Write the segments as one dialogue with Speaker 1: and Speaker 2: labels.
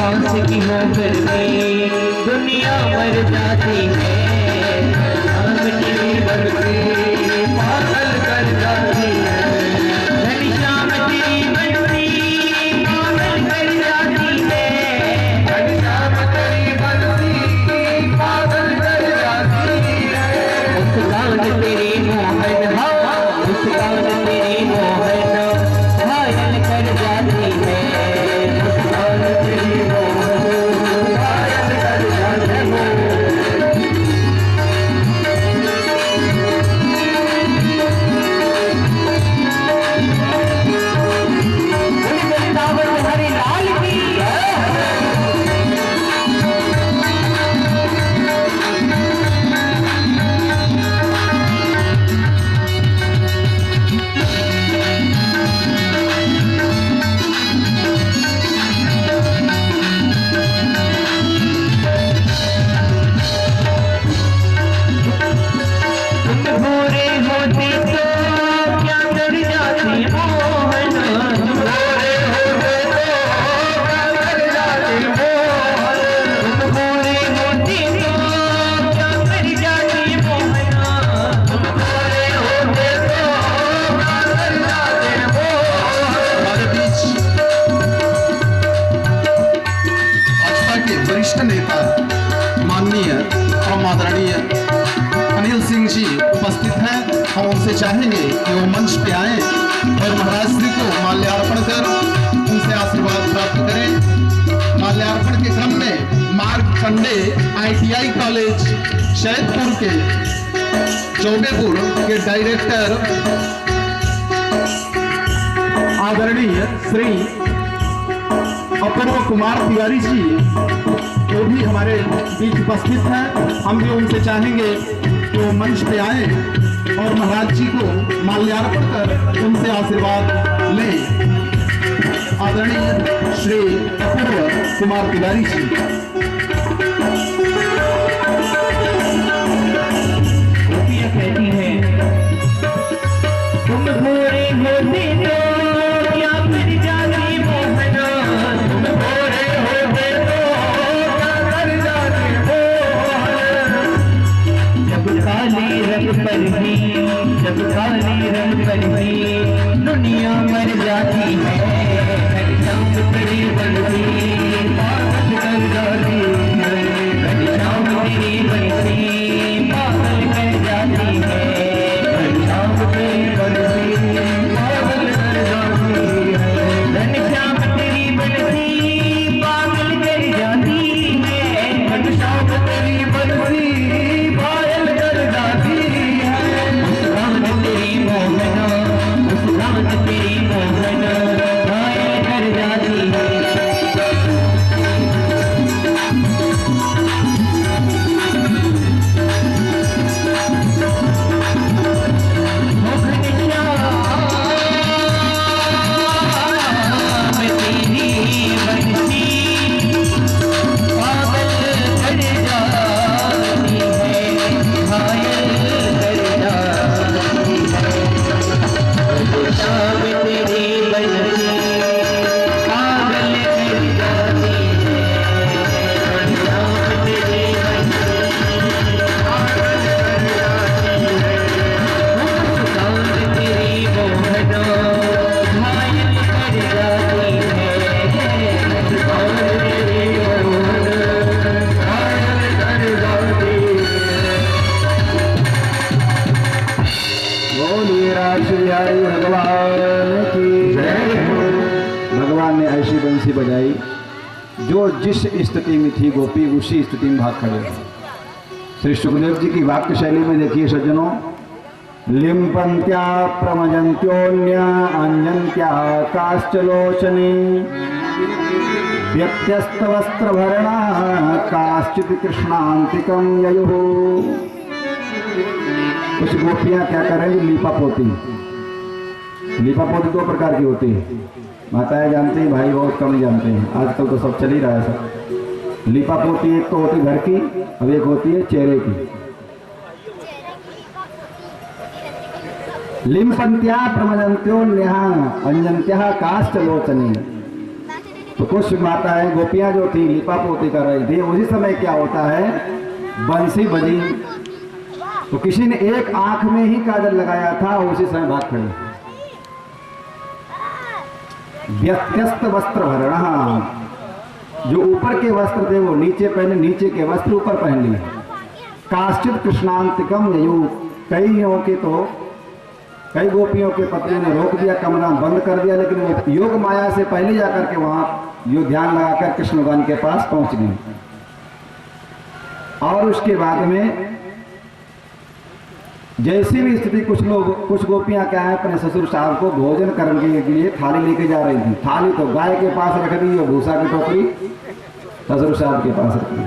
Speaker 1: सांस की होकर भी दुनिया मर जाती है, शाम तेरी बनती पागल कर जाती है, घनश्याम तेरी बनती पागल कर जाती है, घनश्याम तेरी बनती पागल कर जाती है, मुस्कान तेरी मोहन मुस्कान तेरी मोहन घायल कर जाती है, मुस्कान तेरी मोहन घायल कर जाती है। हरी लाल की भोरे होते तो क्या कर जाती मोहन, भोरे होते तो क्या कर जाती मोहन, भोरे होते तो क्या कर जाती मोहन, भोरे होते तो क्या कर जाती मोहन।
Speaker 2: भाजपा के वरिष्ठ नेता माननीय और आदरणीय अनिल सिंह जी उपस्थित हैं। हम उनसे चाहेंगे कि वो मंच पे आए और महाराज श्री को माल्यार्पण कर उनसे आशीर्वाद प्राप्त करें। माल्यार्पण के क्रम में मार्कंडे ITI कॉलेज शैदपुर के चौबेपुर के डायरेक्टर आदरणीय श्री अपूर्व कुमार तिवारी जी जो भी हमारे बीच उपस्थित हैं, हम भी उनसे चाहेंगे कि वो मंच पे आए और महाराज जी को माल्यार्पण कर उनसे आशीर्वाद लें। आदरणीय श्री अपूर्व कुमार तिवारी जी।
Speaker 1: कहती है तुम भोरे होते तो क्या कर जाती मोहन, तुम भोरे होते तो क्या कर जाती मोहन, जब काली रंग पर भी जब काली रंग पर भी दुनिया मर जाती है, घनश्याम तेरी बनती पागल कर जाती है, घनश्याम तेरी बनती पागल कर जाती है, घनश्याम तेरी बनती पागल कर जाती है, घनश्याम तेरी बनती पागल कर जाती है, घनश्याम तेरी बनती पागल कर जाती है, मुस्कान तेरी मोहन मुस्कान तेरी मोहन घायल कर जाती है।
Speaker 3: भगवान ने ऐसी बंसी बजाई जो जिस स्थिति में थी गोपी उसी स्थिति में भाग खड़े। श्री सुखदेव जी की वाक्य शैली में देखिए सज्जनों, लिम्पन्त्या प्रमजन्त्योन्य अंजन्त्या काश्चलोचने व्यत्यस्तवस्त्रभरणा काश्चित् कृष्णान्तिकं ययुः। कुछ गोपियां क्या कर रही हैं, लीपा पोती। लीपा पोती दो प्रकार की होती है, माताएं जानती हैं, भाई बहुत कम ही जानते हैं, आजकल तो सब चल ही रहा है सब। लीपा पोती एक तो होती घर की, अब एक होती है चेहरे की। लिम्पन्त्या प्रमजन्त्योन्यः अंजन्त्या काश्चलोचने। तो कुछ माताएं गोपियां जो थी लिपा पोती कर रही थी, उसी समय क्या होता है, बंसी बजी तो किसी ने एक आंख में ही काजल लगाया था, उसी समय भाग खड़ी। व्यत्यस्त वस्त्र भरण, जो ऊपर के वस्त्र थे वो नीचे पहने, नीचे के वस्त्र ऊपर पहन लिए। काश्चित कृष्णांतिकम ययु, कईयों के तो कई गोपियों के पतियों ने रोक दिया, कमरा बंद कर दिया, लेकिन वो योग माया से पहले जाकर के वहां यो ध्यान लगाकर कृष्ण भगवान के पास पहुंच गई। और उसके बाद में जैसी भी स्थिति, कुछ गोपियां क्या है, अपने ससुर साहब को भोजन करने के लिए थाली लेके जा रही थी। थाली तो गाय के पास रख दी और भूसा की टोकरी ससुर साहब के पास रख दी।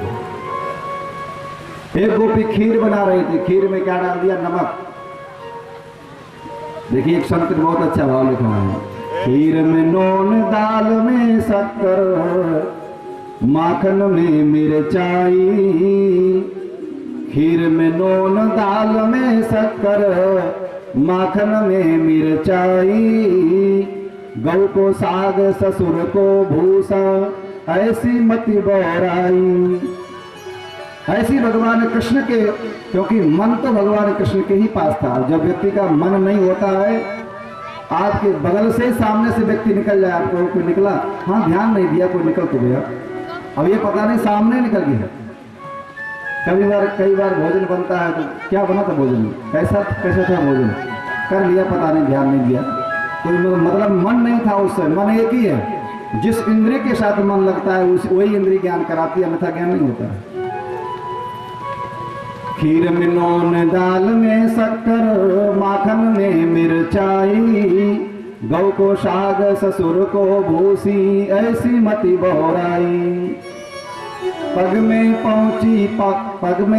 Speaker 3: एक गोपी खीर बना रही थी, खीर में क्या डाल दिया, नमक। देखिए एक संत ने बहुत अच्छा भाव लिखा है, खीर में नून, दाल में शक्कर, माखन में मिर्चाई। खीर में नून, दाल में शक्कर, माखन में मिर्चाई। गौ को साग, ससुर को भूसा, ऐसी मति बौराई। ऐसी भगवान कृष्ण के, क्योंकि मन तो भगवान कृष्ण के ही पास था। जब व्यक्ति का मन नहीं होता है, आपके बगल से सामने से व्यक्ति निकल जाए, आपको कोई निकला, हाँ ध्यान नहीं दिया, कोई निकल तो गया, अब ये पता नहीं सामने निकल गया। कई बार भोजन बनता है तो क्या बना था भोजन, कैसा था भोजन, कर लिया, पता नहीं, ध्यान नहीं दिया, तो मतलब मन नहीं था उससे। मन एक ही है, जिस इंद्रिय के साथ मन लगता है वही इंद्रिय ज्ञान कराती है, अन्यथा ज्ञान नहीं होता है। खीर में नून, दाल में शक्कर, माखन में मिर्चाई। गौ को साग, ससुर को भूसी, ऐसी मति बौराई। पग में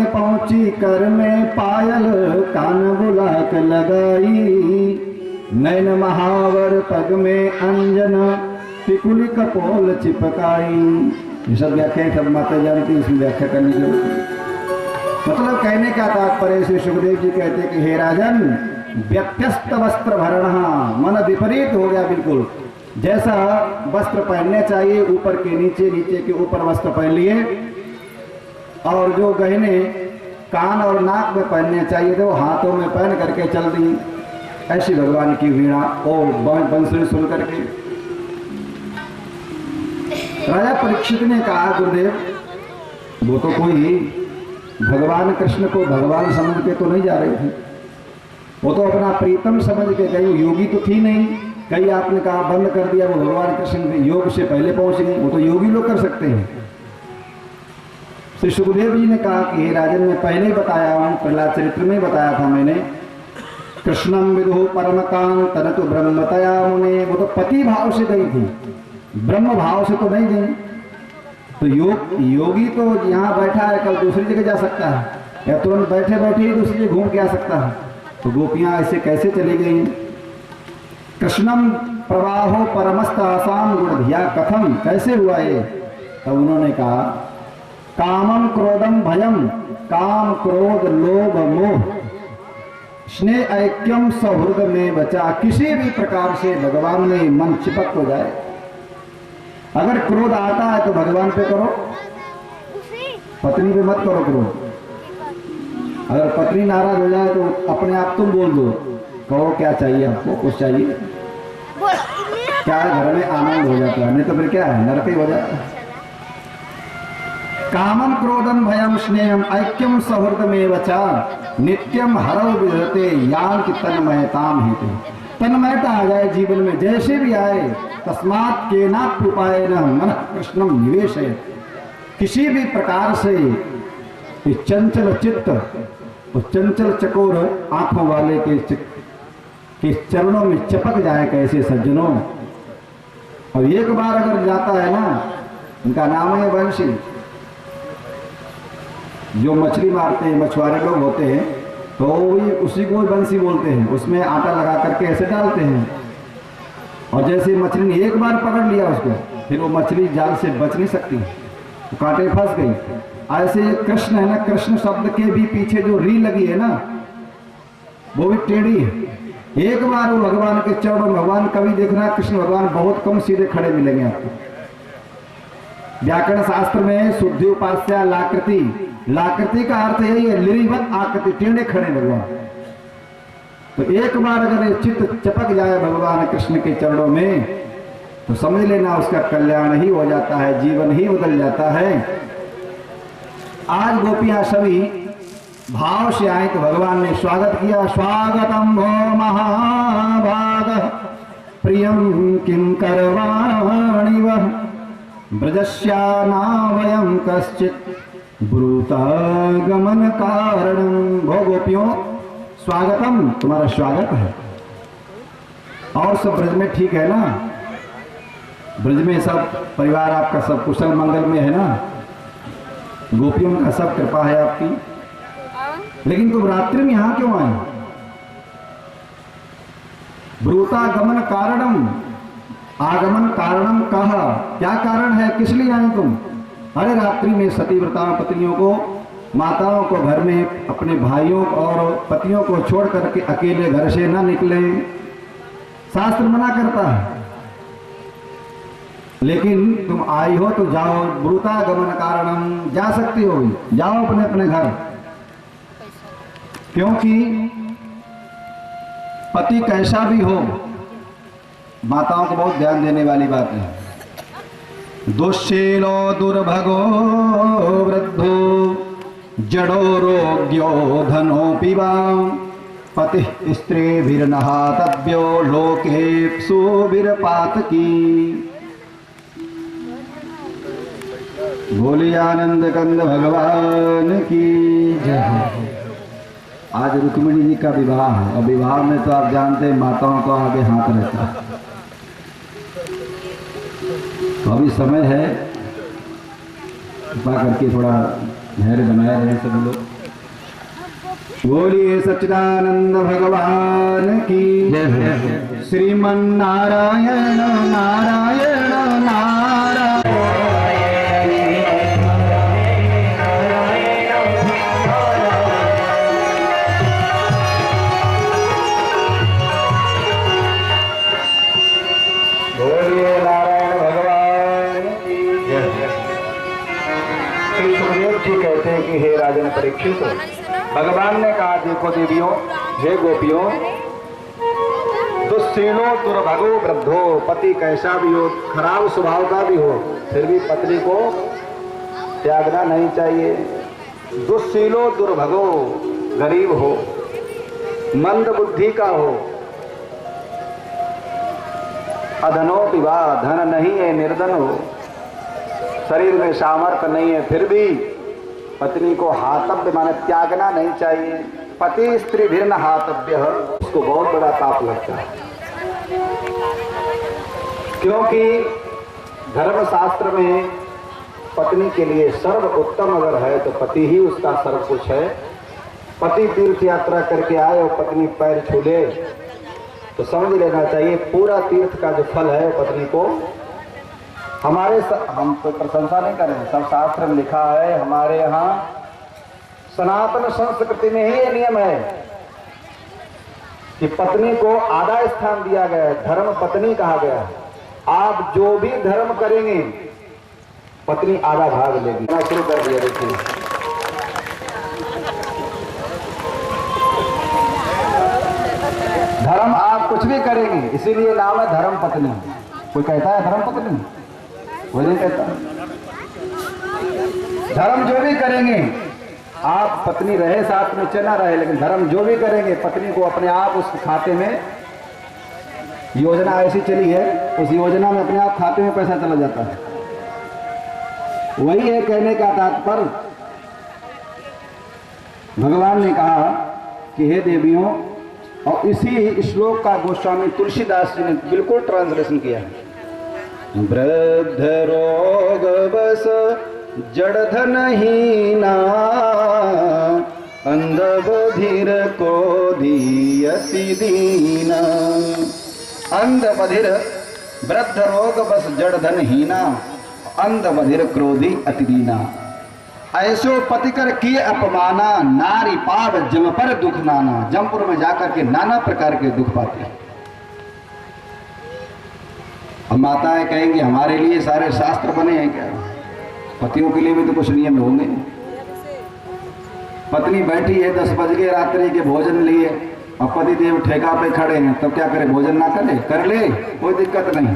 Speaker 3: पहुंची कर में पायल, कान बुलाक लगाई। नैन महावर पग में अंजन, टिकुली कपोल चिपकाई। ये सब व्याख्या सब माता जानती, इसमें व्याख्या करने की मतलब कहने का तात्पर्य श्री सुखदेव जी कहते कि हे राजन, व्यत्यस्त वस्त्र भरण, मन विपरीत हो गया बिल्कुल। जैसा वस्त्र पहनने चाहिए ऊपर के नीचे, नीचे के ऊपर वस्त्र पहन लिए, और जो गहने कान और नाक में पहनने चाहिए थे वो हाथों में पहन करके चल दी। ऐसी भगवान की वीणा और बंसुरी सुन करके राजा परीक्षित ने कहा, गुरुदेव वो तो कोई भगवान कृष्ण को भगवान समझ के तो नहीं जा रही थी, वो तो अपना प्रीतम समझ के गई, योगी तो थी नहीं। कई आपने कहा बंद कर दिया, वो भगवान कृष्ण योग से पहले पहुंच गई, वो तो योगी लोग कर सकते हैं। श्री सुखदेव जी ने कहा कि हे राजन, मैं पहले ही बताया हूं, प्रहलाद चरित्र में बताया था मैंने, कृष्णम विदुः परमकांत तदतु ब्रह्मतया मुने। वो तो पति भाव से गई थी, ब्रह्म भाव से तो नहीं गई। तो योगी तो यहाँ बैठा है, कल दूसरी जगह जा सकता है, या तुरंत बैठे बैठे ही दूसरी जगह घूम के आ सकता है। तो गोपियां ऐसे कैसे चली गई। कृष्णम प्रवाहो परमस्त आसाम गुणधिया कथम, कैसे हुआ ये। तब उन्होंने कहा, कामम क्रोधम भयम, काम क्रोध लोभ मोह, स्नेह ऐक्यम सौहृद में बचा। किसी भी प्रकार से भगवान में मन चिपक हो जाए। अगर क्रोध आता है तो भगवान पे करो, पत्नी पे मत करो क्रोध। अगर पत्नी नाराज हो जाए तो अपने आप तुम बोल दो, कहो क्या चाहिए आपको, कुछ चाहिए क्या है, घर में आनंद हो जाता है, नहीं तो फिर क्या है, नरक ही हो जाता है। कामम क्रोधम भयम स्नेहम ऐक्यम सौहृदमेव च, नित्यम हरौ विधते यान की तन्मयताम हेतु। तन्मयता आ जाए जीवन में, जैसे भी आए, तस्मात् केनाप्य उपायेन मन कृष्णम निवेशयेत्। किसी भी प्रकार से चंचल चित्त, चंचल चकोर आंखों वाले के चरणों में चिपक जाए कैसे सज्जनों। और एक बार अगर जाता है ना, उनका नाम है बंशी। जो मछली मारते हैं मछुआरे लोग होते हैं, तो वही उसी को बंसी बोलते हैं। उसमें आटा लगा करके ऐसे डालते हैं, और जैसे मछली ने एक बार पकड़ लिया उसको, फिर वो मछली जाल से बच नहीं सकती, तो कांटे फंस गई। ऐसे कृष्ण है ना, कृष्ण शब्द के भी पीछे जो री लगी है ना, वो भी टेढ़ी है। एक बार वो भगवान के चरणों, भगवान कभी देखना कृष्ण भगवान बहुत कम सीधे खड़े मिलेंगे आपको, व्याकरण शास्त्र में शुद्धि उपास्या लाकृति, लाकृति का अर्थ यही है लिरिवत आकृति, टेढ़े खड़े भगवान। तो एक बार अगर ये चित्त चपक जाए भगवान कृष्ण के चरणों में तो समझ लेना उसका कल्याण ही हो जाता है, जीवन ही बदल जाता है। आज गोपियां सभी भाव से आए तो भगवान ने स्वागत किया। स्वागतम भो महाभाग प्रियम किम करवाणि वह ब्रजस्यानावयं कश्चित् ब्रूतागमन कारणं। भो गोपियों स्वागतम, तुम्हारा स्वागत है। और सब ब्रज में ठीक है ना? ब्रज में सब परिवार आपका सब कुशल मंगल में है ना? गोपियों का सब कृपा है आपकी। लेकिन तुम रात्रि में यहां क्यों आए? ब्रूतागमन कारणम, आगमन कारणम कहा, क्या कारण है, किस लिए आए तुम? अरे रात्रि में सतीव्रता पत्नियों को, माताओं को घर में अपने भाइयों और पतियों को छोड़ करके अकेले घर से ना निकले, शास्त्र मना करता है। लेकिन तुम आई हो तो जाओ, ब्रूतागमन कारणम, जा सकती हो, जाओ अपने अपने घर। क्योंकि पति कैसा भी हो, माताओं को बहुत ध्यान देने वाली बात है। दुश्शीलो दुर्भगो वृद्धो जड़ो रोग्यो धनोऽपि वा पतिः स्त्रीभिर्नहातव्यो लोकेप्सुभिर्पातकी। बोलिए आनंद कंद भगवान की जय। आज रुक्मिणी जी का विवाह है और विवाह में तो आप जानते हैं माताओं को आगे हाथ रहता है। तो अभी समय है, कृपा करके थोड़ा धैर्य बनाए रहे सब लोग। बोलिए सच्चिदानंद भगवान की जय। श्रीमन नारायण नारायण नारायण। कहते हैं कि हे राजन परीक्षित, भगवान ने कहा देखो देवियों, हे गोपियों, दुश्शीलो दुर्भगो वृद्धो, पति कैसा भी हो, खराब स्वभाव का भी हो, फिर भी पत्नी को त्यागना नहीं चाहिए। दुश्शीलो दुर्भगो, गरीब हो, मंद बुद्धि का हो, अधनो विवाह, धन नहीं है, निर्धन हो, शरीर में सामर्थ्य नहीं है, फिर भी पत्नी को हातव्य माने त्यागना नहीं चाहिए। पति स्त्री भिन्न हातव्य, उसको बहुत बड़ा पाप लगता है। क्योंकि धर्म शास्त्र में पत्नी के लिए सर्व उत्तम अगर है तो पति ही उसका सर्व कुछ है। पति तीर्थ यात्रा करके आए और पत्नी पैर छू ले तो समझ लेना चाहिए पूरा तीर्थ का जो फल है पत्नी को। हम तो प्रशंसा नहीं कर रहे हैं, सब शास्त्र में लिखा है। हमारे यहाँ सनातन संस्कृति में ही ये नियम है कि पत्नी को आधा स्थान दिया गया है, धर्म पत्नी कहा गया है। आप जो भी धर्म करेंगे पत्नी आधा भाग लेगी। मैं शुरू कर दिया, देखिए धर्म आप कुछ भी करेंगे, इसीलिए नाम है धर्म पत्नी। कोई कहता है धर्म पत्नी? कोई नहीं कहता। धर्म जो भी करेंगे, आप पत्नी रहे साथ में चला रहे, लेकिन धर्म जो भी करेंगे पत्नी को अपने आप उस खाते में, योजना ऐसी चली है उस योजना में अपने आप खाते में पैसा चला जाता है। वही है कहने का तात्पर्य। भगवान ने कहा कि हे देवियों, और इसी श्लोक का गोस्वामी तुलसीदास जी ने बिल्कुल ट्रांसलेशन किया है। वृद्ध रोग बस जड़ धन हीना, अंध बधिर को धीयति दीना। अंध बधिर, वृद्ध रोग बस जड़ धन हीना, अंध बधिर क्रोधी अति दीना। ऐसो पति कर किए अपमाना, नारी पाव जम पर दुख नाना। जमपुर में जाकर के नाना प्रकार के दुख पाते हैं। अब माताएं कहेंगी हमारे लिए सारे शास्त्र बने हैं क्या? पतियों के लिए भी तो कुछ नियम होंगे। पत्नी बैठी है 10 बज गए रात्रि के भोजन लिए, और पति देव ठेका पे खड़े हैं, तो क्या करे, भोजन ना करे? कर ले, कोई दिक्कत नहीं।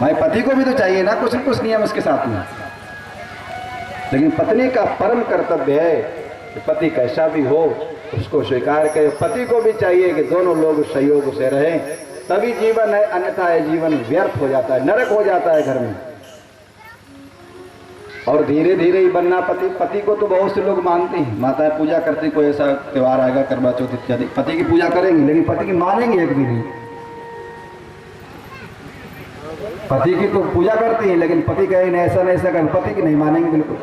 Speaker 3: भाई पति को भी तो चाहिए ना कुछ न कुछ नियम इसके साथ में। लेकिन पत्नी का परम कर्तव्य है कि पति कैसा भी हो उसको स्वीकार करे। पति को भी चाहिए कि दोनों लोग सहयोग से रहें, तभी जीवन है, अन्यथा है जीवन व्यर्थ हो जाता है, नरक हो जाता है घर में। और धीरे धीरे ही बनना पति को तो बहुत से लोग मानते हैं, माताएं पूजा करती, कोई ऐसा त्योहार आएगा करवा चौथ इत्यादि, पति की पूजा करेंगे, लेकिन पति की मानेंगे एक भी नहीं। पति की तो पूजा करती है, लेकिन पति कहे ऐसा नहीं ऐसा कर, पति की नहीं मानेंगे बिल्कुल।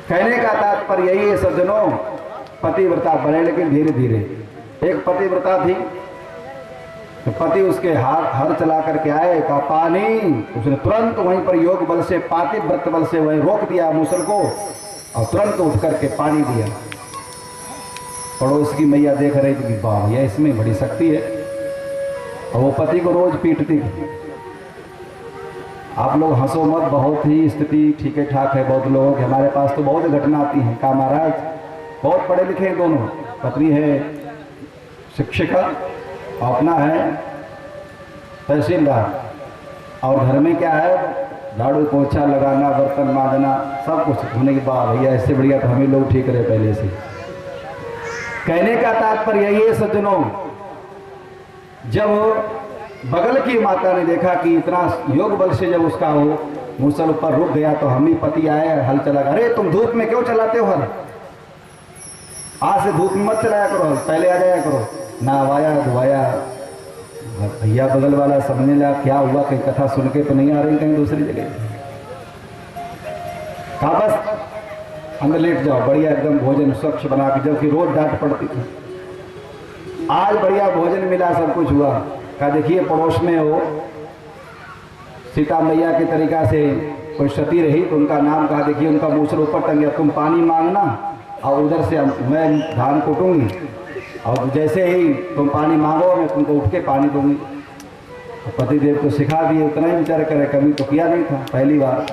Speaker 3: कहने का तात्पर्य यही है सज्जनों, पतिव्रता बने लेकिन धीरे धीरे। एक पतिव्रता थी, तो पति उसके हर चला करके आए, कहा पानी, उसने तुरंत वहीं पर योग बल से, पातिव्रत बल से वहीं रोक दिया मूसल को, और तुरंत उठ करके पानी दिया। पड़ोस की मैया देख रही थी कि वाह भैया इसमें बड़ी शक्ति है, और वो पति को रोज पीटती थी। आप लोग हंसो मत, बहुत ही स्थिति ठीक है ठाक है बहुत लोगों की, हमारे पास तो बहुत घटना आती है। कहा महाराज बहुत पढ़े लिखे हैं दोनों, पत्नी है शिक्षिका, अपना है तहसीलदार, और घर में क्या है झाड़ू पोछा लगाना, बर्तन मांजना, सब कुछ होने के बाद भैया इससे बढ़िया तो हमें लोग ठीक रहे पहले से। कहने का तात्पर्य यही है सज्जनों, जब बगल की माता ने देखा कि इतना योग बल से जब उसका वो मूसल ऊपर रुक गया, तो हम ही पति आए, हल चला, अरे तुम धूप में क्यों चलाते हो हल, आज से धूप में मत चलाया करो, पहले आ जाया करो। नहवाया धुआया, भैया बगल वाला समझने लगा क्या हुआ, कहीं कथा सुन के तो नहीं आ रही कहीं दूसरी जगह। कहा बस अंदर लेट जाओ, बढ़िया एकदम भोजन स्वच्छ बना के, जबकि रोज डांट पड़ती थी, आज बढ़िया भोजन मिला, सब कुछ हुआ। कहा देखिए पड़ोस में हो सीता मैया के तरीका से कोई सती रही, तो उनका नाम कहा, देखिए उनका मूसल ऊपर टंग गया, तुम पानी मांगना और उधर से मैं धान कूटूंगी, और जैसे ही तुम पानी मांगो मैं तुमको उठ के पानी दूंगी। पति देव तो सिखा दिए, उतना ही विचार करे, कभी तो किया नहीं था, पहली बार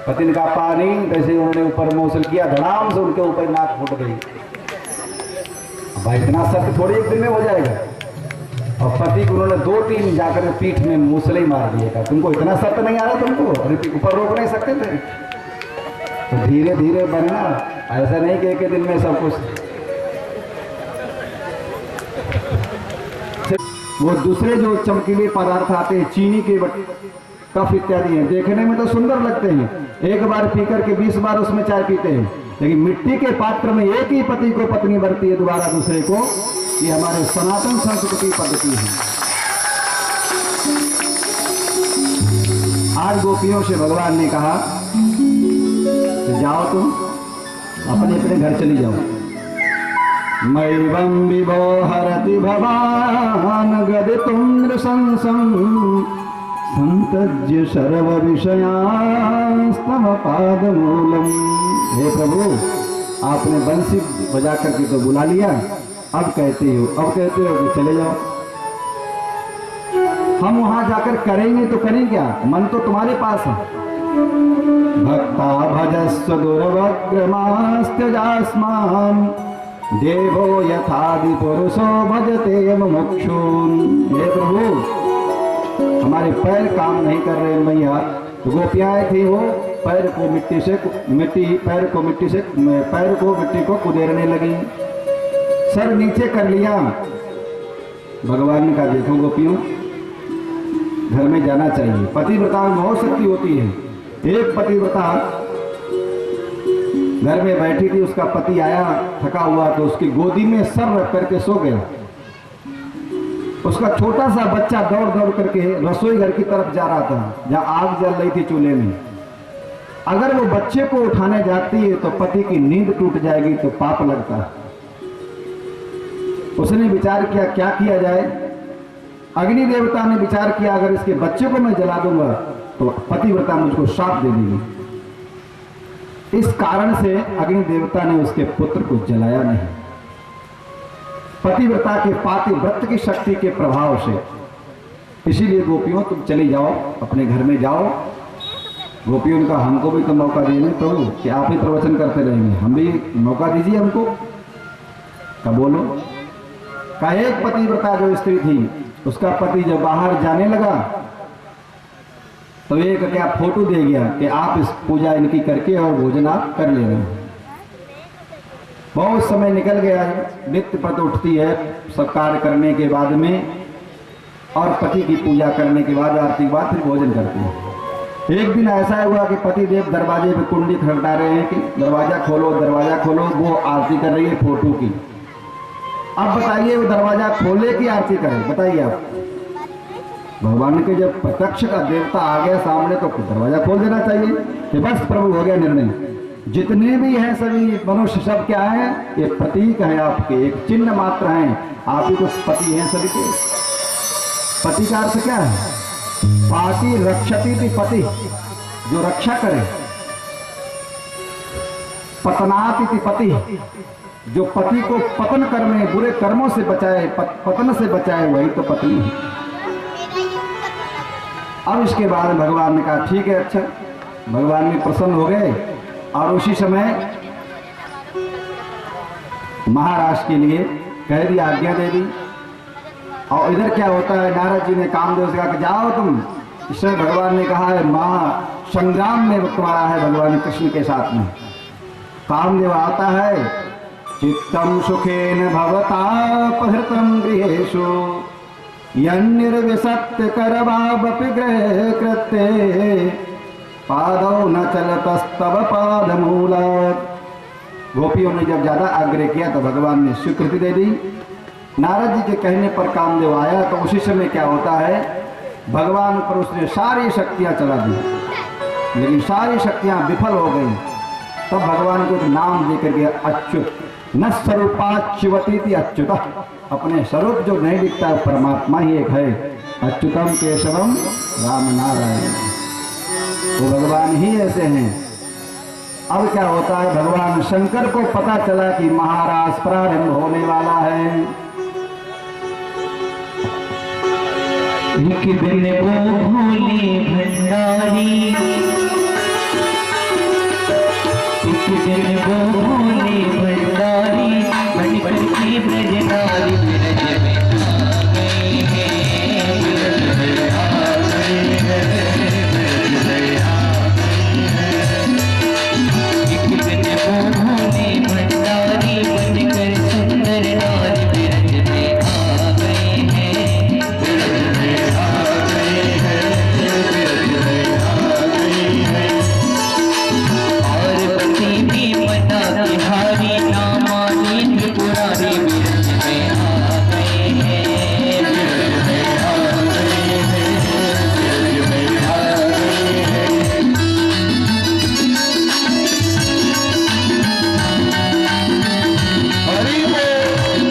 Speaker 3: पति ने कहा पानी, जैसे उन्होंने ऊपर मूसल किया, धड़ाम से उनके ऊपर नाक फूट गई। भाई इतना सत्य थोड़ी एक दिन में हो जाएगा। और पति को उन्होंने 2-3 जाकर पीठ में मूसल ही मार दिए, कहा तुमको इतना सत्य नहीं आ रहा, तुमको ऊपर रोक नहीं सकते थे। तो धीरे धीरे बनना, ऐसा नहीं कि एक दिन में सब कुछ। वो दूसरे जो चमकीले पदार्थ आते हैं, चीनी के कफ इत्यादि हैं, देखने में तो सुंदर लगते हैं, एक बार पी करके 20 बार उसमें चाय पीते हैं, लेकिन मिट्टी के पात्र में एक ही पति को पत्नी बरती है दोबारा दूसरे को, ये हमारे सनातन संस्कृति पद्धति है। आज गोपियों से भगवान ने कहा जाओ तुम अपने अपने घर चली जाओ। मैवं विभो हरति भवान गदितुं नृशंसं संतज्य सर्व विषयास्तव पादमूलम। हे प्रभु आपने बंसी बजा करके तो बुला लिया, अब कहते हो कि चले जाओ। हम वहां जाकर करेंगे तो करें क्या, मन तो तुम्हारे पास है। भक्ता भजस्व दुर्वग्रमास्त्यजास्मान् देवो यथादि पुरुषो भजते मुमुक्षून्। हे प्रभु हमारे पैर काम नहीं कर रहे मैया, तो गोपियाँ थी वो पैर को मिट्टी को कुदेरने लगी, सर नीचे कर लिया। भगवान ने कहा देखो गोपियों घर में जाना चाहिए, पतिव्रता में बहुत शक्ति होती है। एक पतिव्रता घर में बैठी थी, उसका पति आया थका हुआ, तो उसकी गोदी में सर रख करके सो गया। उसका छोटा सा बच्चा दौड़ दौड़ करके रसोई घर की तरफ जा रहा था, जहाँ आग जल रही थी चूल्हे में। अगर वो बच्चे को उठाने जाती है तो पति की नींद टूट जाएगी, तो पाप लगता है। उसने विचार किया क्या किया जाए। अग्नि देवता ने विचार किया अगर इसके बच्चे को मैं जला दूंगा तो पतिव्रता मुझको शाप दे देगी। इस कारण से अग्नि देवता ने उसके पुत्र को जलाया नहीं। पतिव्रता के पातिव्रत की शक्ति के प्रभाव से। इसीलिए गोपियों तुम चली जाओ, अपने घर में जाओ गोपियों ने कहा हमको भी तो मौका दीजिए प्रभु कि आप ही प्रवचन करते रहेंगे, हम भी मौका दीजिए हमको। का बोलो। का एक पतिव्रता जो स्त्री थी उसका पति जब बाहर जाने लगा तो एक क्या फोटो दे गया कि आप इस पूजा इनकी करके और भोजन आप कर लेना। बहुत समय निकल गया, नित्य पत उठती है सब कार्य करने के बाद में और पति की पूजा करने के बाद आरती के बाद फिर भोजन करती है। एक दिन ऐसा हुआ कि पति देव दरवाजे पे कुंडी खड़का रहे हैं कि दरवाजा खोलो दरवाजा खोलो, वो आरती कर रही है फोटो की। अब बताइए वो दरवाजा खोले कि आरती करे, बताइए आप। भगवान के जब प्रत्यक्ष का देवता आ गया सामने तो दरवाजा खोल देना चाहिए कि बस प्रभु हो गया निर्णय। जितने भी हैं सभी मनुष्य सब क्या है, ये प्रतीक है आपके, एक चिन्ह मात्र हैं, आप ही तो पति हैं सभी के। पति का अर्थ क्या है? पाति रक्षति थी पति, जो रक्षा करे। पतनाति थी पति, जो पति को पतन करने बुरे कर्मों से बचाए, पतन से बचाए, वही तो पत्नी है। अब इसके बाद भगवान ने कहा ठीक है अच्छा, भगवान ने प्रसन्न हो गए और उसी समय महाराज के लिए कह दी, आज्ञा दे दी। और इधर क्या होता है, नारद जी ने कामदेव से कहा कि जाओ तुम। इस समय भगवान ने कहा है महा संग्राम में तुम्हारा है भगवान कृष्ण के साथ में। कामदेव आता है, चित्तम सुखेन भवता पहृतम गृहेषु यन्निर्विसत्य करवावपि गृहे कृत्ये पादौ न चलतस्तव पादमूलात्। गोपियों ने जब ज्यादा आग्रह किया तो भगवान ने स्वीकृति दे दी। नारद जी के कहने पर कामदेव आया तो उसी समय क्या होता है, भगवान पर उसने सारी शक्तियां चला दी, लेकिन सारी शक्तियां विफल हो गई। तब भगवान को एक नाम देकर के अच्युत न स्वरूपाच्युवती थी अच्युत, अपने स्वरूप जो नहीं दिखता परमात्मा ही एक है। अच्युतम केशवम राम नारायण, वो भगवान ही ऐसे हैं। अब क्या होता है, भगवान शंकर को पता चला कि महाराज प्रारंभ होने वाला है।
Speaker 1: एक दिन वो भोले भंडारी, एक दिन वो भोले भंडारी बनकर के ब्रजनारी ब्रज में आ गए हैं, ब्रज में आ गए हैं, ब्रज में आ गए हैं। एक दिन वो भोले भंडारी बनकर सुंदर नारी ब्रज में आ गए हैं, ब्रज में आ गए हैं, ब्रज में आ गए हैं। पार्वती भी मना बिहारी नामानी त्रिपुरारी ब्रज में आ गए हैं, ब्रज में आ गए हैं, ब्रज में आ गए हैं। हरि बोल।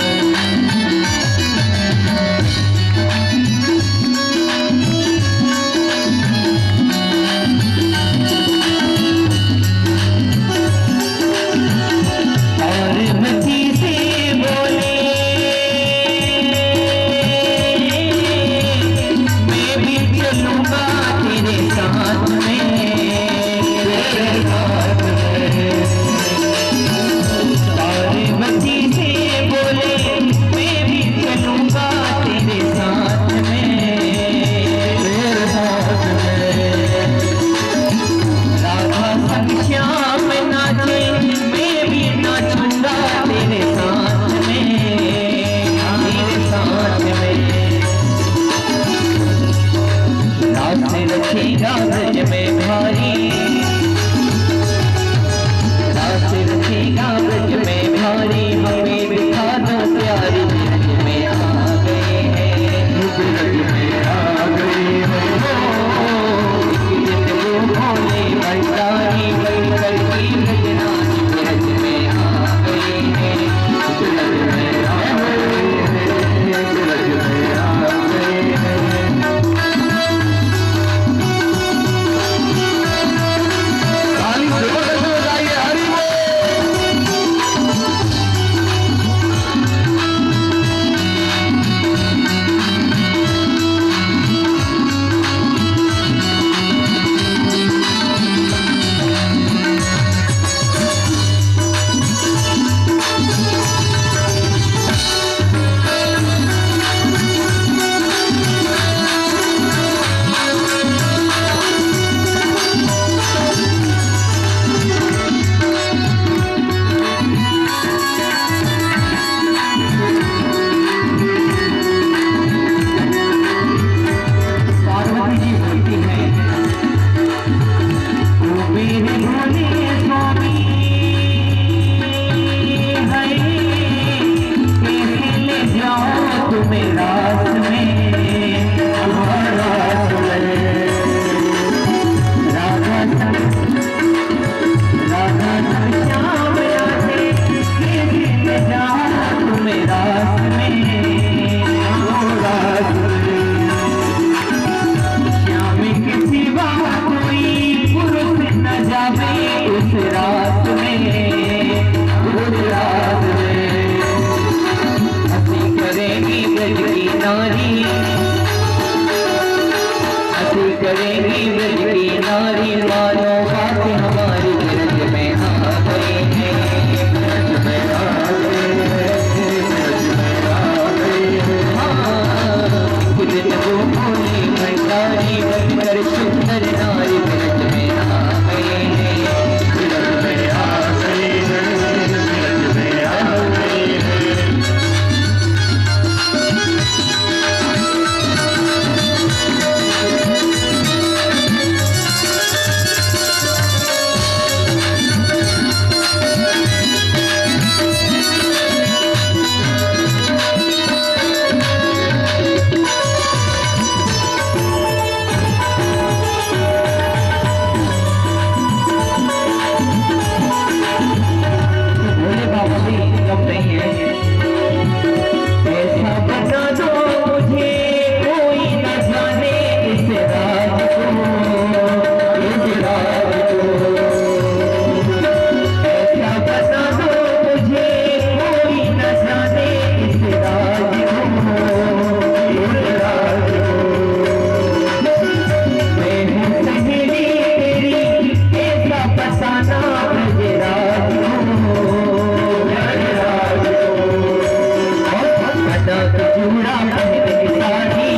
Speaker 1: पार्वती से बोले मैं भी चलूंगा तेरे साथ में, तेरे साथ में। पार्वती से बोले मैं भी चलूंगा तेरे साथ में, तेरे साथ में। राधा संग श्याम नाचे मैं भी नाचूंगा तेरे साथ में, तेरे साथ में। रास रखेगा ब्रज में भारी, रास रखेगा ब्रज में भारी, हमें दिखा दो प्यारी ब्रज में आ गए हैं, ब्रज में आ गए हैं। एक दिन वो भोले भंडारी बनकर के ब्रजनारी ब्रज में आ गए हैं, ब्रज में आ गए हैं, ब्रज में आ गए हैं। करेंगी ब्रज की नारी, मानो बात हमारी ब्रज में आ गई है, ब्रज में आ गई है, ब्रज में आ गई है। हाँ खुद नगो भोली भंडारी बनकर सुंदर नारी ब्रज में आ गई है, ब्रज में आ गई है, ब्रज में आ गई है। भोले बाबा भी कम नहीं है। ऐसा बता दो मुझे कोई न जाने इस राज को, इस राज को। ऐसा बता दो मुझे कोई न जाने इस राज को, इस राज को। मैं हूँ सहेली तेरी, ऐसा बताना मुझे राज को। चूड़ा पहन की साड़ी,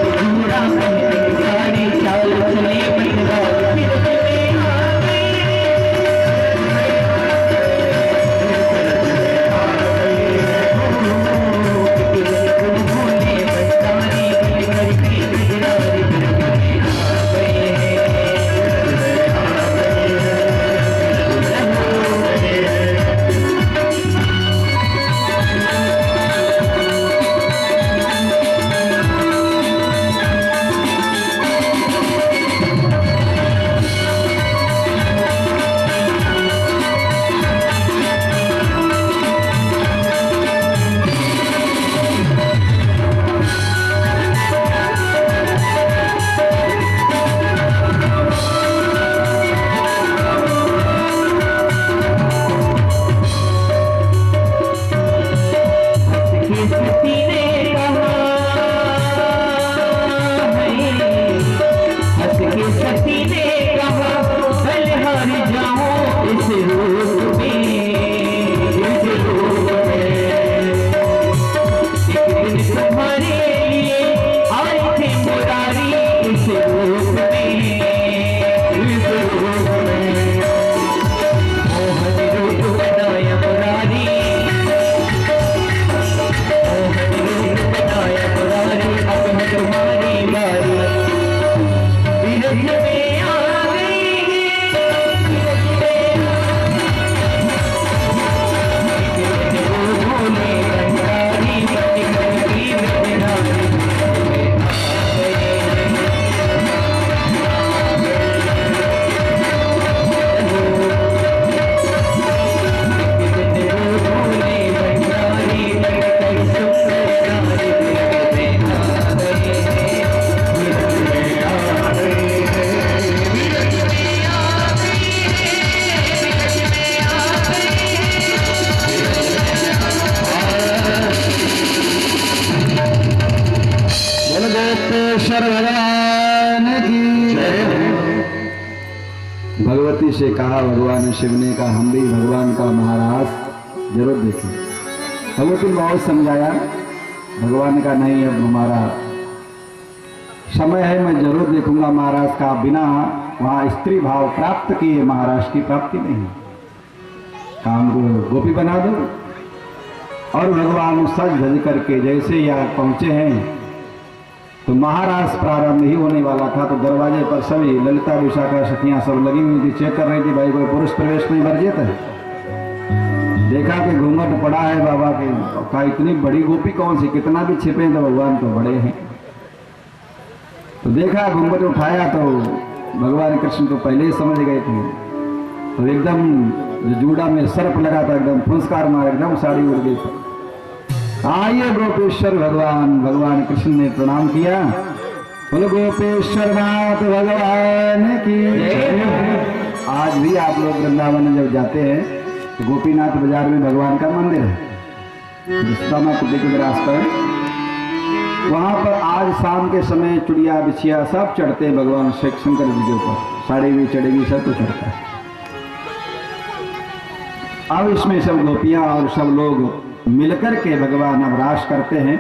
Speaker 1: चूड़ा पहन की साड़ी, चाल चले बंगाल ब्रज में आ गई, भोले भंडारी बनकर की बिरारी ब्रज में आ गई है। सती ने कहा हंस के सती ने कहा बलिहार जाओ इस रूप में, इस रूप में। एक दिन तुम्हारे लिए आए थे मुरारी इस रूप में, इस रूप में। मोहन रूप बनाया मुरारी, बताया मुरारी अब है तुम्हारी बारी, ब्रज में आ गई भोले भंडारी बनकर की बिरारी ब्रज में आ गई। भोले भंडारी बनकर सुंदर नारी ब्रज में आ गई है, ब्रज में आ गई है, ब्रज में आ गई है, ब्रज में आ गई
Speaker 3: बोल गोपेश्वर भगवान की जय। भगवती से कहा भगवान शिव ने कहा हम भी भगवान का महाराज जरूर देखें। भगवती ने बहुत समझाया, भगवान का नहीं अब हमारा समय है, मैं जरूर देखूंगा महाराज का। बिना वहाँ स्त्री भाव प्राप्त किए महाराज की प्राप्ति नहीं। काम को गोपी बना दो। और भगवान सज धज करके जैसे यहाँ पहुंचे हैं तो महाराज प्रारंभ ही होने वाला था, तो दरवाजे पर सभी ललिता विशाखा सखियां सब लगी हुई थी, चेक कर रही थी भाई कोई पुरुष प्रवेश नहीं वर्जित है। देखा कि घूंघट पड़ा है बाबा के, कहा इतनी बड़ी गोपी कौन सी, कितना भी छिपे तो भगवान तो बड़े हैं। तो देखा घूंघट उठाया तो भगवान कृष्ण तो पहले ही समझ गए थे, तो एकदम जूड़ा में सर्प लगा था, एकदम फुंसकार मार एकदम साड़ी उड़ गई। आइए गोपेश्वर भगवान, भगवान कृष्ण ने प्रणाम किया। बोलो गोपेश्वर नाथ भगवान की। आज भी आप लोग वृंदावन जब जाते हैं तो गोपीनाथ बाजार में भगवान का मंदिर है, सुदामा कुटी के रास्ते पर। वहाँ पर आज शाम के समय चुड़िया बिछिया सब चढ़ते हैं भगवान शंकर जी के ऊपर, साड़ी भी चढ़ेगी, सब कुछ चढ़ता है। अब इसमें सब गोपियाँ और सब लोग मिलकर के भगवान अब रास करते हैं।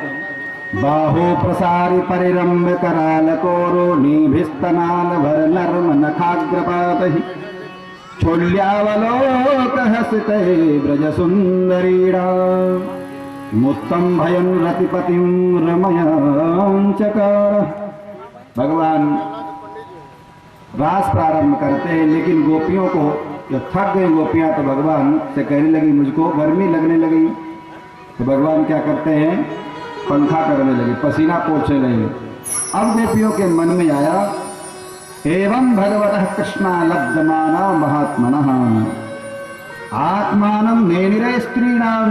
Speaker 3: बाहु प्रसारि परिरम्य कराल कोरो नीभिस्तनाल भर नर्म नखाग्रपातहि छोल्यावलोक हसिते ब्रज सुंदरीड़ा मुत्तम भयन रतिपतिम रमयांचकार। भगवान रास प्रारंभ करते हैं, लेकिन गोपियों को जब थक गई गोपियां तो भगवान से कहने लगी मुझको गर्मी लगने लगी, तो भगवान क्या करते हैं, पंखा करने लगे, पसीना पोंछने लगे। अब गोपियों के मन में आया एवं भगवतः कृष्णा लब्धमाना महात्मनः आत्मानं नेनिरे स्त्रीणां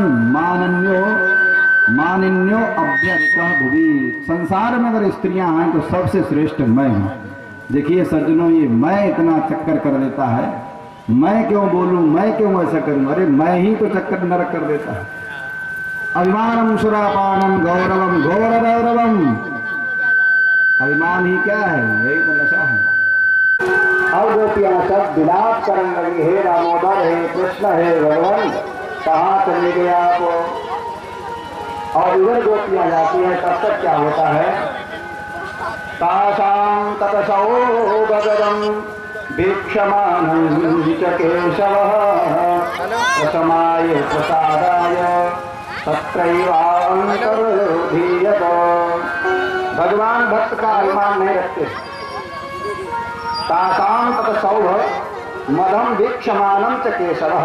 Speaker 3: मानिन्यो अभ्यधिकः भुवि। संसार में अगर स्त्रियां हैं तो सबसे श्रेष्ठ मैं हूँ। देखिए सज्जनों, ये मैं इतना चक्कर कर देता है, मैं क्यों बोलूं, मैं क्यों ऐसा करूं, अरे मैं ही तो चक्कर नरक कर देता है। अभिमानम सुरापानम गौरवम घोर गौरवम, अभिमान ही क्या है, यही तो नशा है। अब गोपियां सब विलाप करने लगी, हे दामोदर, हे कृष्ण, हे भगवान, कहाँ चले गए आप। और इधर गोपियां जाती हैं, तब तक क्या होता है, तासां तपसौ भगवं वीक्षमानं च केशवः प्रसमाय प्रसादाय तत्रैवान्तर्धीयत। भगवान भक्त का अभिमान नहीं रखते। तासां तपसौ मदं वीक्षमानं च केशवः।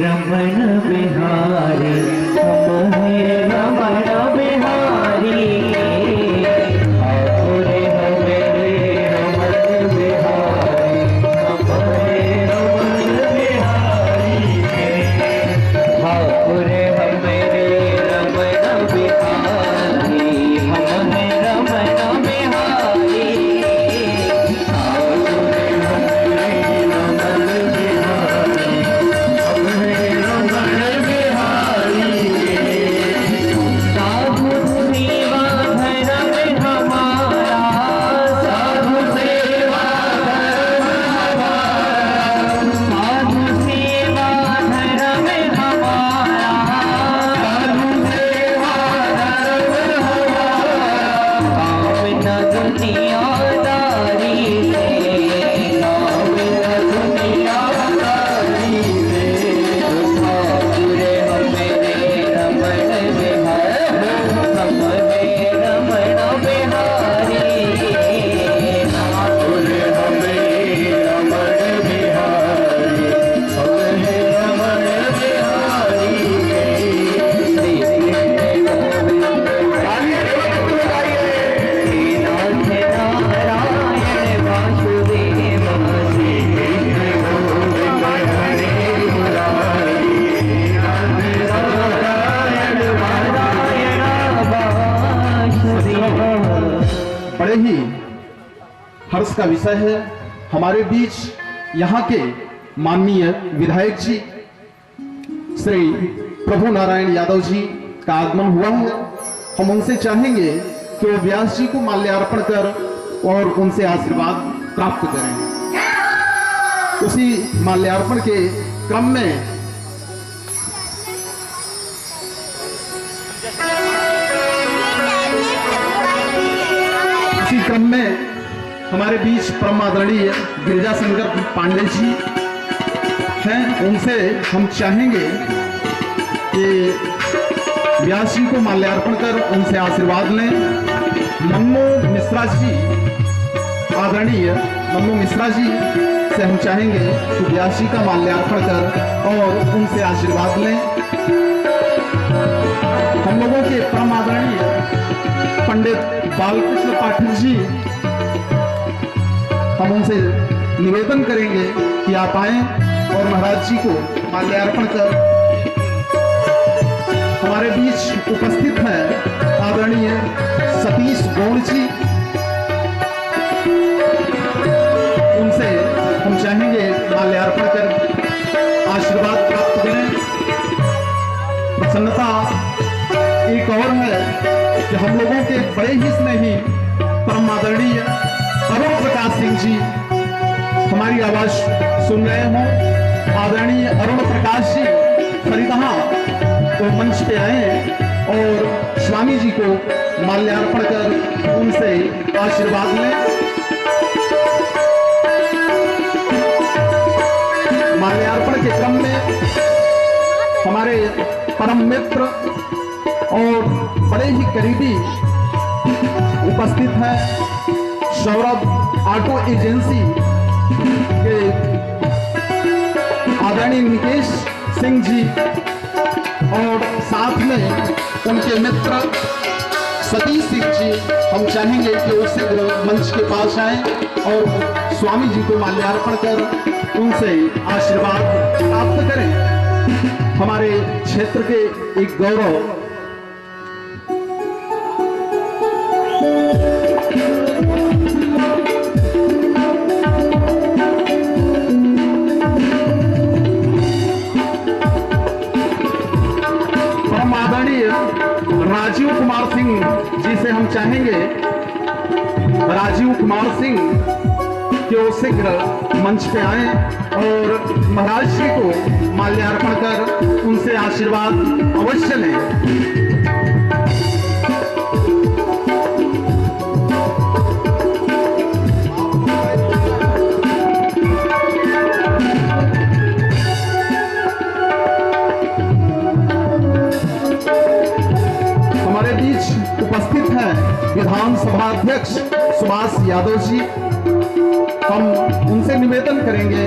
Speaker 1: रमण बिहारी हम हैं रमण बिहारी
Speaker 2: बड़े ही हर्ष का विषय है। हमारे बीच यहाँ के माननीय विधायक जी श्री प्रभु नारायण यादव जी का आगमन हुआ है। हम उनसे चाहेंगे कि वो व्यास जी को माल्यार्पण कर और उनसे आशीर्वाद प्राप्त करें। उसी माल्यार्पण के क्रम में हमारे बीच परम आदरणीय गिरिजा शंकर पांडे जी हैं। उनसे हम चाहेंगे कि व्यास जी को माल्यार्पण कर उनसे आशीर्वाद लें। मन्नू मिश्रा जी, आदरणीय मन्नू मिश्रा जी से हम चाहेंगे कि व्यास जी का माल्यार्पण कर और उनसे आशीर्वाद लें। हम लोगों के परम आदरणीय पंडित बालकृष्ण पाठक जी, हम उनसे निवेदन करेंगे कि आप आएं और महाराज जी को माल्यार्पण कर। हमारे बीच उपस्थित हैं आदरणीय सतीश गौड़ जी, उनसे हम चाहेंगे माल्यार्पण कर आशीर्वाद प्राप्त करें। प्रसन्नता एक और है कि हम लोगों के बड़े ही स्नेही परम आदरणीय अरुण प्रकाश सिंह जी हमारी आवाज सुन रहे हो। आदरणीय अरुण प्रकाश जी फरीदहा तो मंच पे आए और स्वामी जी को माल्यार्पण कर उनसे आशीर्वाद लें। माल्यार्पण के क्रम में हमारे परम मित्र और बड़े ही करीबी उपस्थित हैं। सौरभ ऑटो एजेंसी के आदरणीय निकेश सिंह जी और साथ में उनके मित्र सतीश सिंह जी, हम चाहेंगे कि वो शीघ्र मंच के पास आए और स्वामी जी को माल्यार्पण कर उनसे आशीर्वाद प्राप्त करें। हमारे क्षेत्र के एक गौरव परम आदरणीय राजीव कुमार सिंह जी से हम चाहेंगे राजीव कुमार सिंह कि वो शीघ्र मंच पे आए और महाराज जी को माल्यार्पण कर उनसे आशीर्वाद अवश्य लें। हमारे बीच उपस्थित हैं विधानसभा अध्यक्ष सुभाष यादव जी। हम उनसे निवेदन करेंगे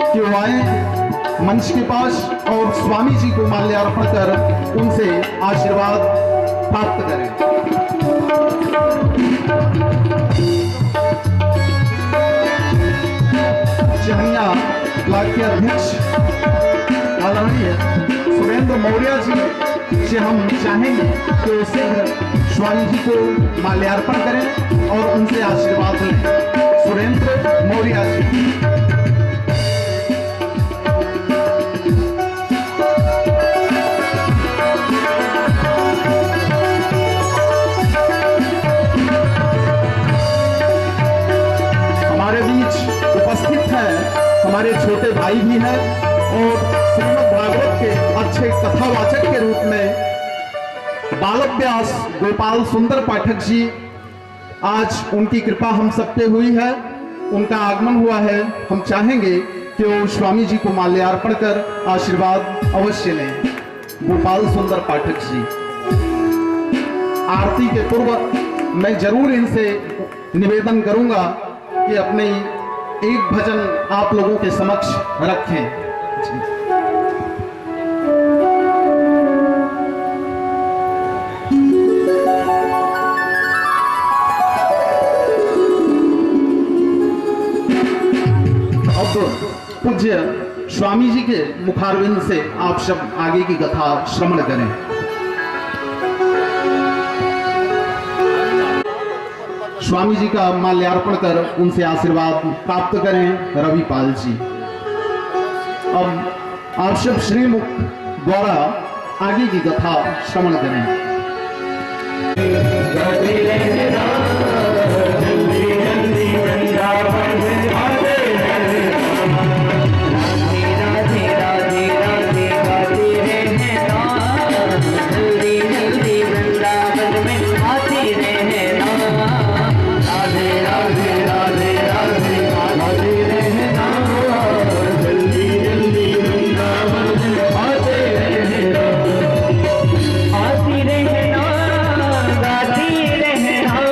Speaker 2: कि वो आए मंच के पास और स्वामी जी को माल्यार्पण कर उनसे आशीर्वाद प्राप्त करें। चहनिया ब्लॉक के अध्यक्ष आदरणीय सुरेंद्र मौर्य जी से हम चाहेंगे कि वो शीघ्र स्वामी जी को माल्यार्पण करें और उनसे आशीर्वाद लें। सुरेंद्र मौर्य जी। हमारे बीच उपस्थित हैं हमारे छोटे भाई भी हैं और श्रीमद् भागवत के अच्छे कथावाचक के रूप में बालक व्यास गोपाल सुंदर पाठक जी। आज उनकी कृपा हम सब पे हुई है, उनका आगमन हुआ है। हम चाहेंगे कि वो स्वामी जी को माल्यार्पण कर आशीर्वाद अवश्य लें। गोपाल सुंदर पाठक जी। आरती के पूर्व मैं जरूर इनसे निवेदन करूंगा कि अपने एक भजन आप लोगों के समक्ष रखें। पूज्य स्वामी जी के मुखारविंद से आप सब आगे की कथा श्रवण करें। स्वामी जी का माल्यार्पण कर उनसे आशीर्वाद प्राप्त करें रविपाल जी। अब आप सब श्रीमुख द्वारा आगे की कथा श्रवण करें।
Speaker 1: रहना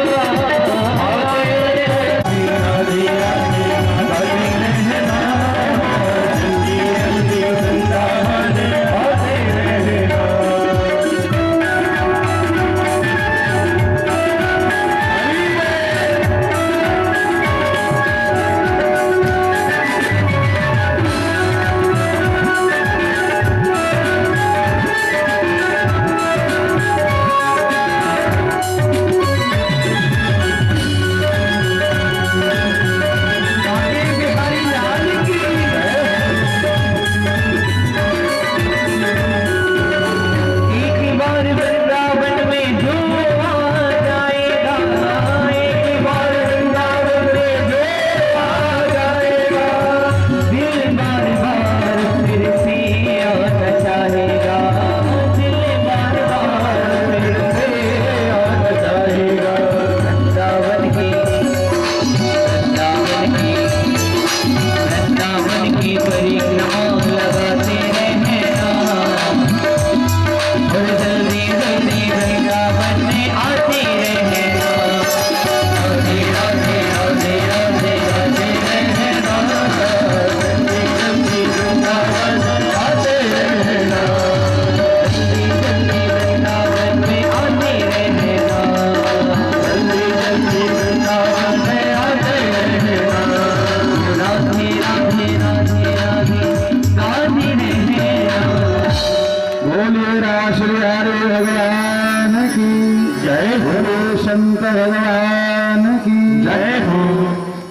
Speaker 3: भगवान की
Speaker 1: जय हो।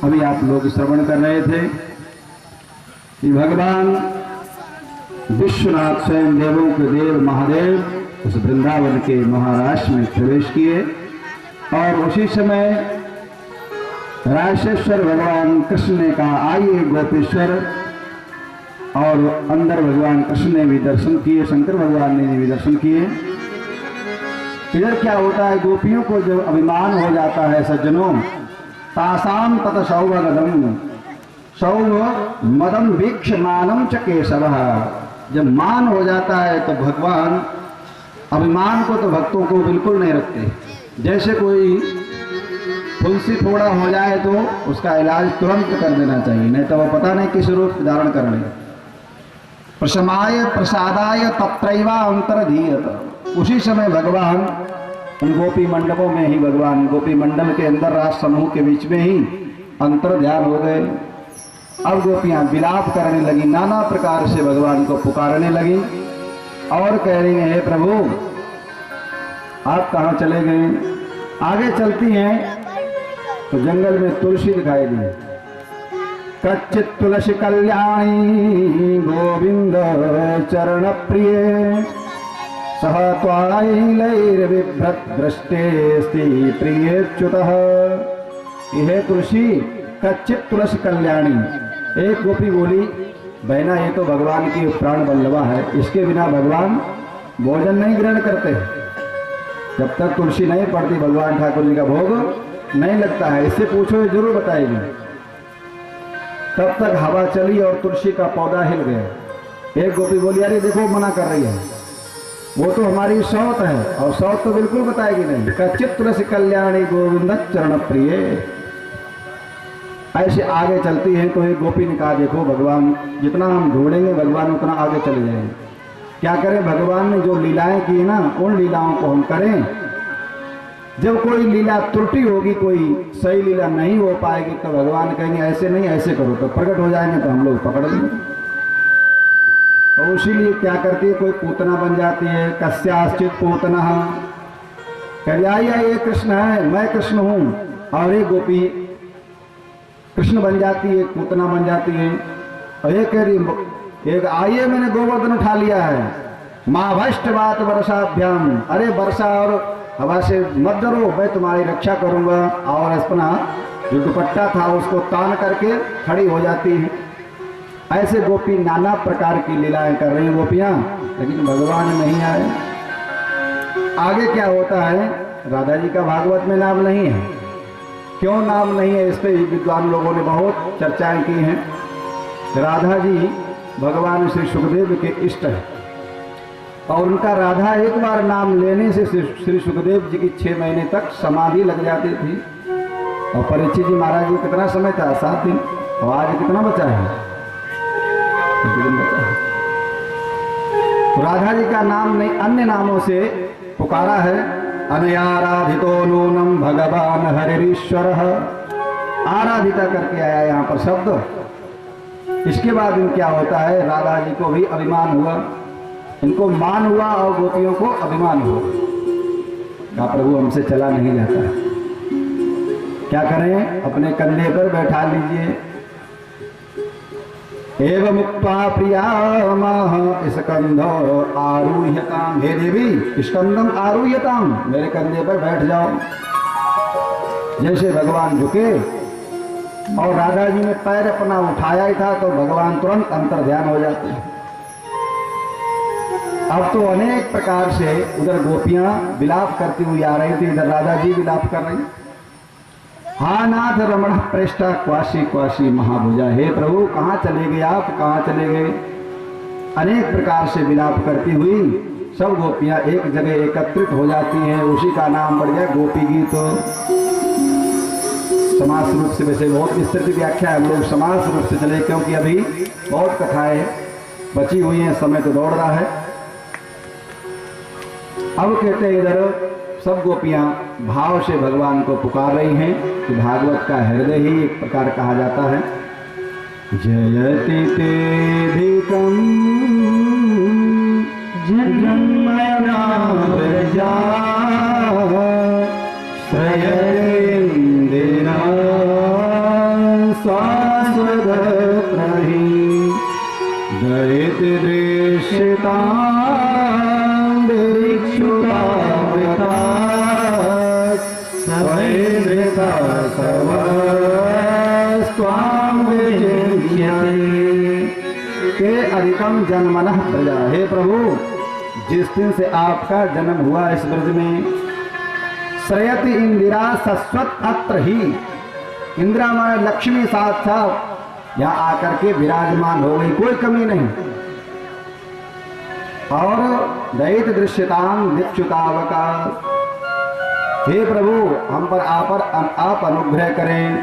Speaker 3: अभी आप लोग श्रवण कर रहे थे कि भगवान विश्वनाथ स्वयं देवों के देव महादेव उस वृंदावन के महाराष्ट्र में प्रवेश किए और उसी समय राशेश्वर भगवान कृष्ण ने कहा आइए गोपेश्वर, और अंदर भगवान कृष्ण ने भी दर्शन किए, शंकर भगवान ने भी दर्शन किए। इधर क्या होता है, गोपियों को जब अभिमान हो जाता है सज्जनों, तासाम तत सौभगदम सौभ मदम वीक्षमानम च केशवः, जब मान हो जाता है तो भगवान अभिमान को तो भक्तों को बिल्कुल नहीं रखते। जैसे कोई फुंसी फोड़ा हो जाए तो उसका इलाज तुरंत कर देना चाहिए, नहीं तो वो पता नहीं किस रूप धारण कर ले। प्रशमाय प्रसादाय तत्रैवा अंतर्धीयत, उसी समय भगवान उन गोपी मंडपों में ही, भगवान गोपी मंडल के अंदर राज समूह के बीच में ही अंतर ध्यान हो गए। अब गोपियां विलाप करने लगी, नाना प्रकार से भगवान को पुकारने लगी और कह रही हैं, हे प्रभु आप कहाँ चले गए। आगे चलती हैं तो जंगल में तुलसी दिखाई दी। कच्चित तुलसी कल्याणी गोविंद चरण प्रिय सह त्वाइलैर्बिभ्रत दृष्टेस्ति प्रियच्युतः। यह तुलसी कच्चित तुलसी कल्याणी। एक गोपी बोली, बहना ये तो भगवान की प्राण बल्लवा है, इसके बिना भगवान भोजन नहीं ग्रहण करते। जब तक तुलसी नहीं पड़ती भगवान ठाकुर जी का भोग नहीं लगता है, इससे पूछो ये जरूर बताएगी। तब तक हवा चली और तुलसी का पौधा हिल गया। एक गोपी बोली, अरे देखो मना कर रही है, वो तो हमारी सौत है, और सौत तो बिल्कुल बताएगी नहीं। कच्चित तुलसी कल्याणी गोविंद चरण प्रिय। ऐसे आगे चलती है तो एक गोपी ने कहा, देखो भगवान जितना हम ढूंढेंगे भगवान उतना आगे चले जाएंगे। क्या करें, भगवान ने जो लीलाएं की ना उन लीलाओं को हम करें। जब कोई लीला त्रुटि होगी, कोई सही लीला नहीं हो पाएगी तो भगवान कहेंगे ऐसे नहीं ऐसे करो, तो प्रकट हो जाएंगे तो हम लोग पकड़ लेंगे। तो इसीलिए क्या करती है, कोई पूतना बन जाती है। कस्याश्चित पूतना कह आइए ये कृष्ण है, मैं कृष्ण हूँ, और एक गोपी कृष्ण बन जाती है, पूतना बन जाती है। और एक कह रही, एक आइए मैंने गोवर्धन उठा लिया है, माँ भष्ट बात वर्षाभ्याम, अरे वर्षा और हवा से मत डरो, मैं तुम्हारी रक्षा करूंगा। और अपना जो दुपट्टा था उसको तान करके खड़ी हो जाती है। ऐसे गोपी नाना प्रकार की लीलाएं कर रही हैं गोपियां, लेकिन भगवान नहीं आए। आगे क्या होता है, राधा जी का भागवत में नाम नहीं है। क्यों नाम नहीं है, इस पर विद्वान लोगों ने बहुत चर्चाएं की हैं। राधा जी भगवान श्री सुखदेव के इष्ट है, और उनका राधा एक बार नाम लेने से श्री सुखदेव जी की 6 महीने तक समाधि लग जाती थी। और परीक्षित जी महाराज जी कितना समय था, 7 दिन, और आज कितना बचा है, 1 दिन बचा है। तो राधा जी का नाम नहीं अन्य नामों से पुकारा है। अनयाराधितो नूनम भगवान हरिश्वर, आराधिता करके आया यहाँ पर शब्द। इसके बाद क्या होता है, राधा जी को भी अभिमान हुआ, इनको मान हुआ और गोपियों को अभिमान हुआ। कहा प्रभु हमसे चला नहीं जाता, क्या करें, अपने कंधे पर बैठा लीजिए। एवं मुक्ता प्रिया माह स्कंधो आरूह्यताम, हे देवी स्कंदम आरूह्यताम, मेरे कंधे पर बैठ जाओ। जैसे भगवान झुके और राधा जी ने पैर अपना उठाया ही था तो भगवान तुरंत अंतर ध्यान हो जाते हैं। अब तो अनेक प्रकार से उधर गोपियां विलाप करती हुई आ रही थी, इधर राधा जी विलाप कर रही। हा नाथ रमण प्रेष्ठा क्वाशी क्वाशी महाभुजा, हे प्रभु कहाँ चले गए आप, कहाँ चले गए। अनेक प्रकार से विलाप करती हुई सब गोपियां एक जगह एकत्रित हो जाती हैं। उसी का नाम पड़ गया गोपी गीत। समास रूप से, वैसे बहुत विस्तृत व्याख्या है, हम लोग समास रूप से चले क्योंकि अभी बहुत कथाएं बची हुई हैं, समय तो दौड़ रहा है। अब कहते हैं इधर सब गोपियां भाव से भगवान को पुकार रही हैं कि भागवत का हृदय ही एक प्रकार कहा जाता है। जयति तेधिकं जन्मना प्रजा श्रयते दयति दृश्यतां दिक्षुतामृता सवैर्वृता सर्वस्त्वां विचिन्त्यते के अधिकम जन्मनः प्रजा। हे प्रभु, जिस दिन से आपका जन्म हुआ इस ब्रज में, श्रयति इंदिरा सस्वत अत्र ही, इंदिरा माने लक्ष्मी साक्षात यहाँ आकर के विराजमान हो गई, कोई कमी नहीं। और दयित दृश्यताम दीक्षुतावका, हे प्रभु हम पर आप अनुग्रह करें।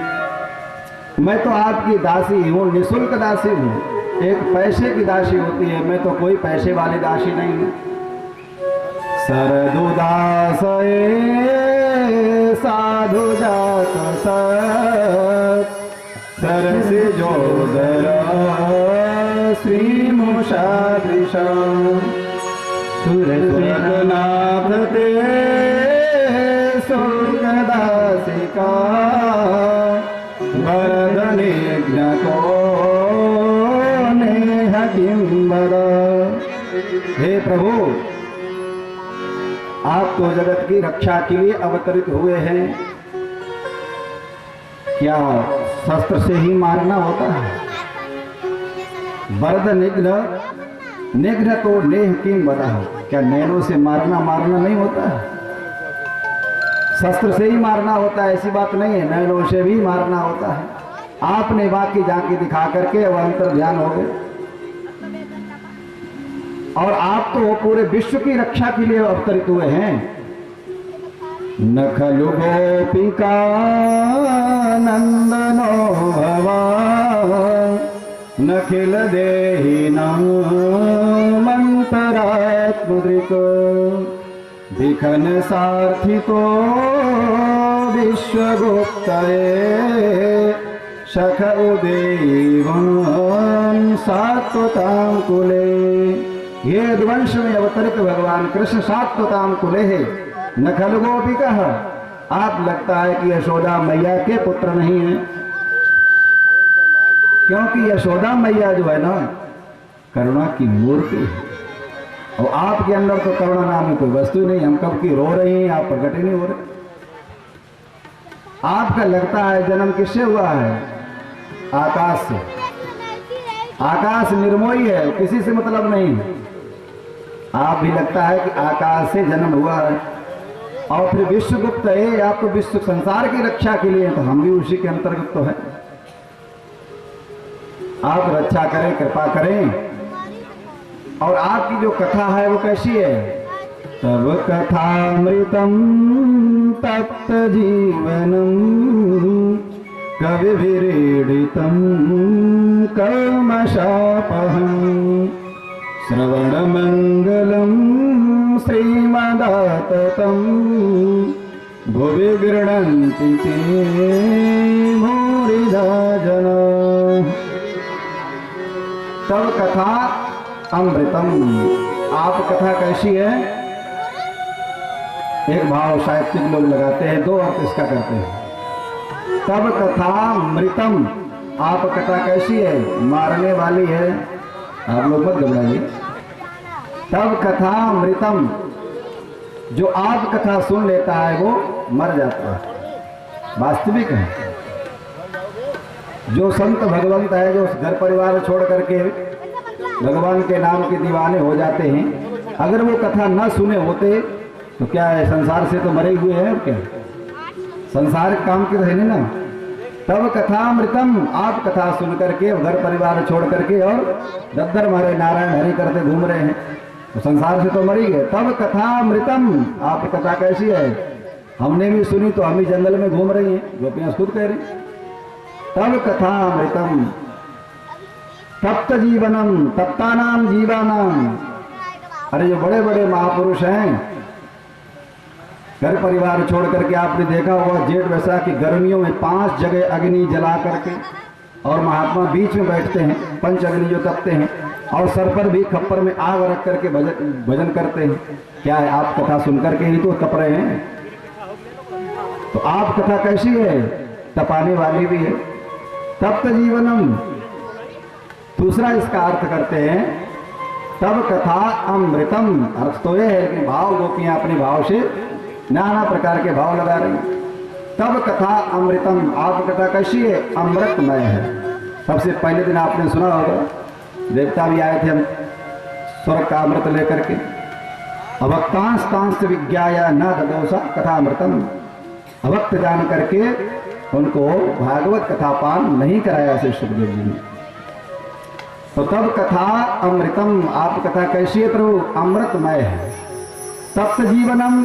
Speaker 3: मैं तो आपकी दासी हूँ, निःशुल्क दासी हूँ, एक पैसे की दासी होती है, मैं तो कोई पैसे वाली दासी नहीं हूँ। सरदुदासये साधु जात सरसि जोदर श्रीमुषादृश सुरनाथ ते स्वर्गदासिका वरदने ज्ञको नेह किंबर। हे प्रभु, आप तो जगत की रक्षा के लिए अवतरित हुए हैं। क्या शस्त्र से ही मारना होता है? वरद निग्रह, निग्रह तो नेह किम बदा हो, क्या नैनों से मारना नहीं होता है? शस्त्र से ही मारना होता है ऐसी बात नहीं है, नैनों से भी मारना होता है। आपने बाकी झांकी दिखा करके अब अंतर ध्यान हो गए, और आप तो पूरे विश्व की रक्षा के लिए अवतरित हुए हैं। न खलु गोपिका नंदनो भवा न खिल देहिनं मंतरात्मदृक् विखन सार्थितो विश्वगुप्तये सख उदेवं सात्वतां कुले। ये यदुवंश में अवतरित भगवान कृष्ण सात्वताम कुले है। न खलु गोपिका, आप लगता है कि यशोदा मैया के पुत्र नहीं है, क्योंकि यशोदा मैया जो है ना करुणा की मूर्ति है, और आपके अंदर तो करुणा नाम की कोई वस्तु नहीं। हम कब की रो रही हैं, आप प्रकट ही नहीं हो रहे। आपका लगता है जन्म किससे हुआ है? आकाश से। आकाश निर्मोही है, किसी से मतलब नहीं। आप भी लगता है कि आकाश से जन्म हुआ है, और फिर विश्वगुप्त है, आप तो विश्व संसार की रक्षा के लिए, तो हम भी उसी के अंतर्गत तो है। आप रक्षा करें, कृपा करें। और आपकी जो कथा है वो कैसी है? तब कथामृतम तप्त जीवनम कविभिरीडितं कल्मषापहं श्रवणमंगलं श्रीमदाततं भुवि गृह्णन्ति ते भूरिधा जना। तब कथा अमृतम, आप कथा कैसी है? एक भाव साहित्यिक लोग लगाते हैं, दो अर्थ इसका करते हैं। तब कथा मृतम, आप कथा कैसी है? मारने वाली है। आप लोग मत घबराइए। तब कथा मृतम, जो आप कथा सुन लेता है वो मर जाता है, वास्तविक है। जो संत भगवंत है, जो घर परिवार छोड़ करके भगवान के नाम के दीवाने हो जाते हैं, अगर वो कथा न सुने होते तो क्या है, संसार से तो मरे हुए हैं। और क्या संसार काम के रहने ना। तब कथामृतम, आप कथा सुन करके घर परिवार छोड़ करके और दद्दर मारे नारायण हरि करते घूम रहे हैं, तो संसार से तो मरी गए। तब कथामृतम, आप कथा कैसी है? हमने भी सुनी तो हम भी जंगल में घूम रही हैं, गोपियां खुद कह रही। तब कथामृतम तप्त जीवनम तप्तानाम जीवानाम। अरे जो बड़े बड़े महापुरुष हैं, घर परिवार छोड़ करके आपने देखा होगा जेठ वैसाखी गर्मियों में 5 जगह अग्नि जला करके, और महात्मा बीच में बैठते हैं, पंच अग्नि जो तपते हैं, और सर पर भी खप्पर में आग रख करके भजन करते हैं। क्या है, आप कथा सुन करके ही तो तप रहे हैं। तो आप कथा कैसी है? तपाने वाली भी है। तप्त जीवनम, दूसरा इसका अर्थ करते हैं तब कथा अमृतम। अर्थ तो यह है कि भाव गोपियां अपने भाव से नाना प्रकार के भाव लगा रही हैं। तब कथा अमृतम, आप कथा कैसी है? अमृतमय है। सबसे पहले दिन आपने सुना होगा देवता भी आए थे हम स्वर्ग का अमृत लेकर के। अभक्तांश तांश विज्ञाया न ददोषा कथा अमृतम। अभक्त जान करके उनको भागवत कथा पान नहीं कराया श्री सुखदेव जी ने। तो तब कथा अमृतम, आप कथा कैसी है प्रभु? अमृतमय है। तप्त जीवनम